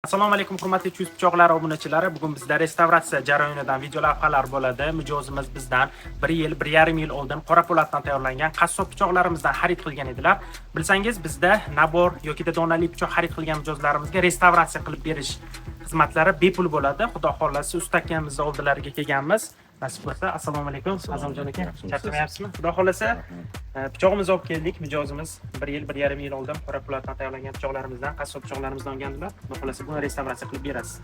Assalomu alaykum hurmatli Chuz pichoqlar obunachilari. Bugun bizda restavratsiya jarayonidan video lavhalar bo'ladi. Mijozimiz bizdan 1 yil, 1,5 yil oldin qora po'latdan tayyorlangan qassob pichoqlarimizdan xarid qilgan edilar. Bilsangiz, bizda nabor yoki donali pichoq xarid qilgan mijozlarimizga restavratsiya qilib berish xizmatlari bepul bo'ladi. Xudo xolasa ustakamizni oldilariga kelganmiz. Nasib bo'lsa, assalomu alaykum Azamjon aka. Charchamayapsizmi? Xudo xolasa pichog'imizni olib keldik. Mijozimiz 1 yil, 1,5 yil oldin qora po'latdan tayyorlangan pichoqlarimizdan, qassob pichoqlarimizdan olgandilar. Xudo xolasa buni restavratsiya qilib berasiz.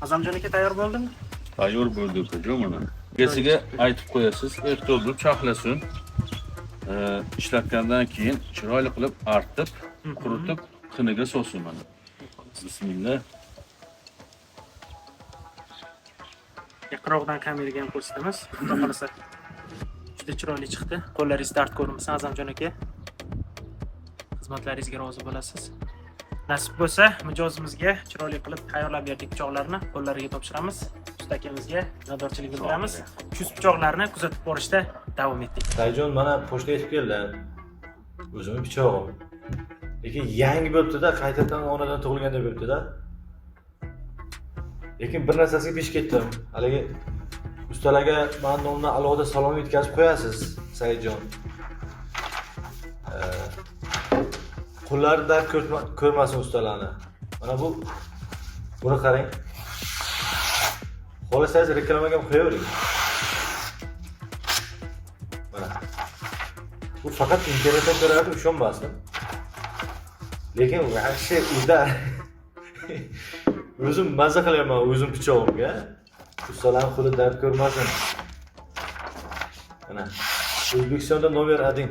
Azamjon aka tayyor bo'ldimi? Tayyor bo'ldi ukajon mana. Egasiga aytib qo'yasiz, ehtiyotli chaqlasin. Ishlatgandan keyin chiroyli qilib artib, quritib, qiniga solsin mana. Bismillah. Yaqinroqdan kameraga ham ko'rsatamiz. Xudo xolasa juda chiroyli chiqdi. Qo'llaringiz dard ko'rmasin Azamjon aka. Xizmatlaringizga rozi bo'lasiz. Nasib bo'lsa, mijozimizga chiroyli qilib tayyorlab berdik pichoqlarni qo'llariga topshiramiz. Ustakamizga minnatdorchilik bildiramiz. Chuz pichoqlarni kuzatib borishda davom etdik. Tayjon mana pochta yetib keldi. O'zimning pichog'im. Lekin yangi bo'libdi-da, qaytadan onadan tug'ilganda bo'libdi-da. Lekin bir narsasiga besh ketdim. Haligi ustalarga men nomni alohida salom yetkazib qo'yasiz, Saidjon. Qo'llari dard ko'rmasin ustalarni. Mana buni qarang. Xohlasangiz reklamaga ham qo'yavering. Mana. Bu faqat internetdan ko'radi, ishonmasdim. Lekin yaxshi uyda o'zim mazza qilaman o'zim pichog'imga. Ustalarning qo'li dard ko'rmasin. Mana. O'zbekistonda nomer 1.